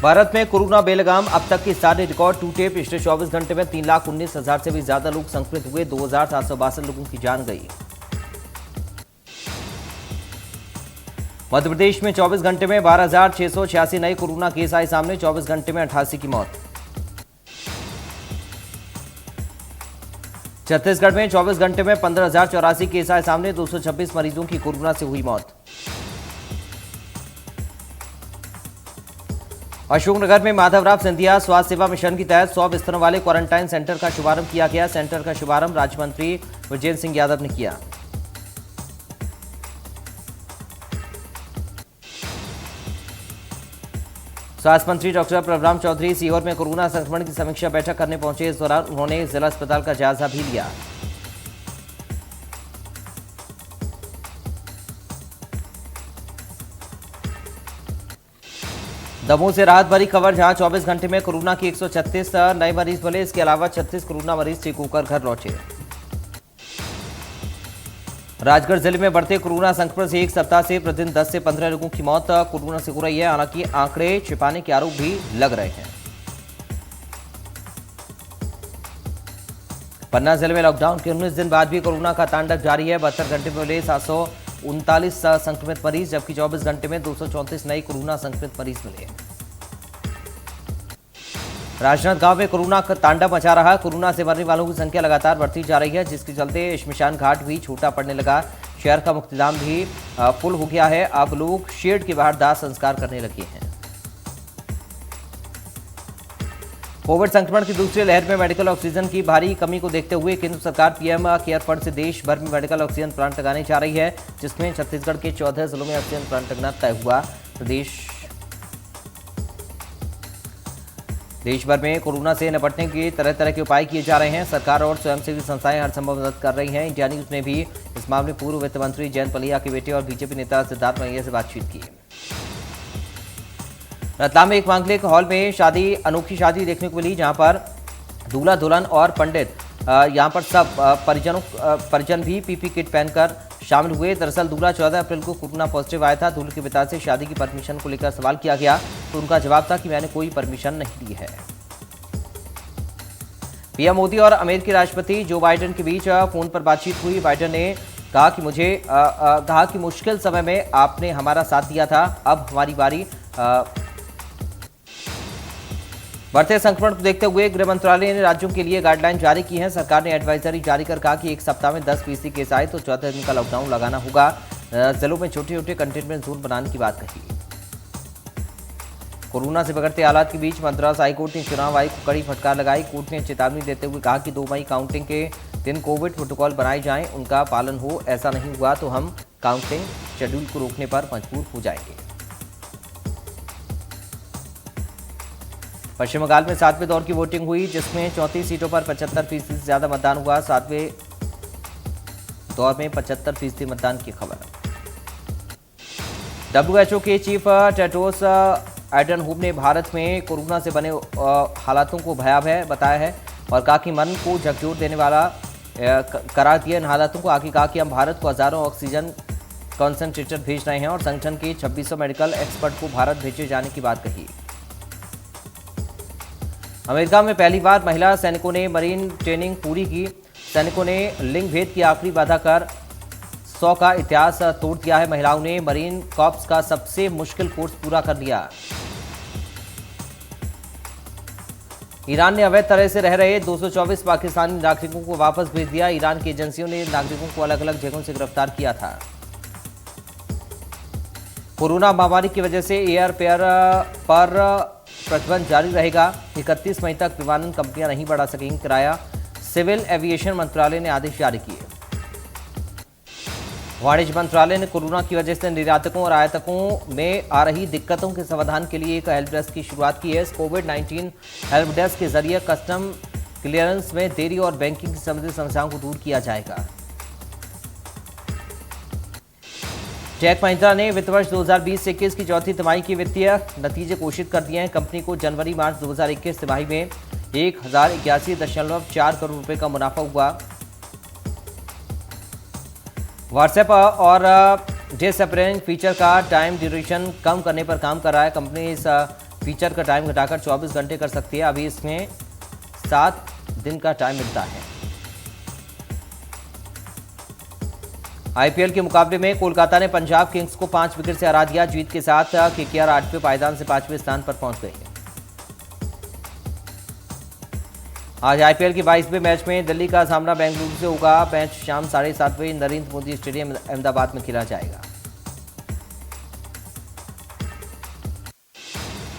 भारत में कोरोना बेलगाम, अब तक के सारे रिकॉर्ड टूटे। पिछले 24 घंटे में 3,19,000 से भी ज्यादा लोग संक्रमित हुए। 2,762 लोगों की जान गई। मध्य प्रदेश में 24 घंटे में 12,686 नए कोरोना केस आए सामने। 24 घंटे में 88 की मौत। छत्तीसगढ़ में 24 घंटे में 15,084 केस आए सामने। 226 मरीजों की कोरोना से हुई मौत। अशोकनगर में माधवराव सिंधिया स्वास्थ्य सेवा मिशन के तहत 100 बिस्तरों वाले क्वारंटाइन सेंटर का शुभारंभ किया गया। सेंटर का शुभारंभ राज्य मंत्री विजेंद्र सिंह यादव ने किया। स्वास्थ्य मंत्री डॉक्टर प्रभुराम चौधरी सीहोर में कोरोना संक्रमण की समीक्षा बैठक करने पहुंचे। इस दौरान उन्होंने जिला अस्पताल का जायजा भी लिया। दमोह से राहत भरी खबर, जहां 24 घंटे में कोरोना के 136 नए मरीज मिले। इसके अलावा 36 कोरोना मरीज ठीक होकर घर लौटे। राजगढ़ जिले में बढ़ते कोरोना संक्रमण से एक सप्ताह से प्रतिदिन 10 से 15 लोगों की मौत कोरोना से हो रही है। हालांकि आंकड़े छिपाने के आरोप भी लग रहे हैं। पन्ना जिले में लॉकडाउन के 19 दिन बाद भी कोरोना का तांडव जारी है। 72 घंटे में मिले 739 संक्रमित मरीज, जबकि 24 घंटे में 234 नए कोरोना संक्रमित मरीज मिले। राजनांदगांव में कोरोना का तांडव मचा रहा। कोरोना से मरने वालों की संख्या लगातार बढ़ती जा रही है, जिसके चलते श्मशान घाट भी छोटा पड़ने लगा। शहर का मुक्तिधाम भी फुल हो गया है। अब लोग शेड के बाहर दाह संस्कार करने लगे हैं। कोविड संक्रमण की दूसरी लहर में मेडिकल ऑक्सीजन की भारी कमी को देखते हुए केंद्र सरकार पीएम केयर फंड से देश भर में मेडिकल ऑक्सीजन प्लांट लगाने जा रही है, जिसमें छत्तीसगढ़ के 14 जिलों में ऑक्सीजन प्लांट लगना तय हुआ। देश भर में कोरोना से निपटने के तरह तरह के उपाय किए जा रहे हैं। सरकार और स्वयंसेवी संस्थाएं हर संभव मदद कर रही हैं। इंडिया न्यूज ने भी इस मामले में पूर्व वित्त मंत्री जयंत पलिया के बेटे और बीजेपी नेता सिद्धार्थ मलैया से बातचीत की। रतलाम में एक मांगलिक हॉल में अनोखी शादी देखने को मिली, जहां पर दूल्हा दुल्हन और पंडित यहां पर सब परिजन भी पीपी किट पहनकर शामिल हुए। दरअसल दूल्हा 14 अप्रैल को कोरोना पॉजिटिव आया था। दूल्हे के पिता से शादी की परमिशन को लेकर सवाल किया गया, तो उनका जवाब था कि मैंने कोई परमिशन नहीं ली है। पीएम मोदी और अमेरिकी राष्ट्रपति जो बाइडेन के बीच फोन पर बातचीत हुई। बाइडेन ने कहा कि मुश्किल समय में आपने हमारा साथ दिया था, अब हमारी बारी। बढ़ते संक्रमण को देखते हुए गृह मंत्रालय ने राज्यों के लिए गाइडलाइन जारी की है। सरकार ने एडवाइजरी जारी कर कहा कि एक सप्ताह में 10% केस आए तो 14 दिन का लॉकडाउन लगाना होगा। जिलों में छोटे छोटे कंटेनमेंट जोन बनाने की बात कही। कोरोना से बिगड़ते हालात के बीच मद्रास हाईकोर्ट ने चुनाव आयोग को कड़ी फटकार लगाई। कोर्ट ने चेतावनी देते हुए कहा कि 2 मई काउंटिंग के दिन कोविड प्रोटोकॉल बनाए जाएं, उनका पालन हो। ऐसा नहीं हुआ तो हम काउंटिंग शेड्यूल को रोकने पर मजबूर हो जाएंगे। पश्चिम बंगाल में 7वें दौर की वोटिंग हुई, जिसमें 34 सीटों पर 75% से ज्यादा मतदान हुआ। 7वें दौर में 75% मतदान की खबर। WHO के चीफ टेड्रोस एडनोम ने भारत में कोरोना से बने हालातों को भयावह बताया है और कहा कि मन को झकझोर देने वाला करार दिया। इन हालातों को आगे कहा कि हम भारत को हजारों ऑक्सीजन कॉन्सेंट्रेटर भेज रहे हैं और संगठन के 2600 मेडिकल एक्सपर्ट को भारत भेजे जाने की बात कही। अमेरिका में पहली बार महिला सैनिकों ने मरीन ट्रेनिंग पूरी की। सैनिकों ने लिंग भेद की आखिरी बाधा कर 100 का इतिहास तोड़ दिया है। महिलाओं ने मरीन कॉर्प्स का सबसे मुश्किल कोर्स पूरा कर लिया। ईरान ने अवैध तरह से रह रहे 224 पाकिस्तानी नागरिकों को वापस भेज दिया। ईरान की एजेंसियों ने नागरिकों को अलग अलग जगहों से गिरफ्तार किया था। कोरोना महामारी की वजह से एयरफेयर पर प्रतिबंध जारी रहेगा। 31 मई तक विमानन कंपनियां नहीं बढ़ा सकेंगी किराया। सिविल एविएशन मंत्रालय ने आदेश जारी किए। वाणिज्य मंत्रालय ने कोरोना की वजह से निर्यातकों और आयातकों में आ रही दिक्कतों के समाधान के लिए एक हेल्प डेस्क की शुरुआत की है। इस कोविड-19 हेल्प डेस्क के जरिए कस्टम क्लियरेंस में देरी और बैंकिंग से संबंधित समस्याओं को दूर किया जाएगा। टेक महिंद्रा ने वित्त वर्ष 2020-21 की चौथी तिमाही के वित्तीय नतीजे घोषित कर दिए हैं। कंपनी को जनवरी-मार्च 2021 तिमाही में 1081.4 करोड़ रुपए का मुनाफा हुआ। व्हाट्सएप और डिसअपियरिंग फीचर का टाइम ड्यूरेशन कम करने पर काम कर रहा है। कंपनी इस फीचर का टाइम घटाकर 24 घंटे कर सकती है। अभी इसमें 7 दिन का टाइम मिलता है। आईपीएल के मुकाबले में कोलकाता ने पंजाब किंग्स को 5 विकेट से हरा दिया। जीत के साथ केकेआर 8वें पायदान से 5वें स्थान पर पहुंच गई है। आज आईपीएल के 22वें मैच में दिल्ली का सामना बेंगलुरु से होगा। मैच शाम 7:30 बजे नरेंद्र मोदी स्टेडियम अहमदाबाद में खेला जाएगा।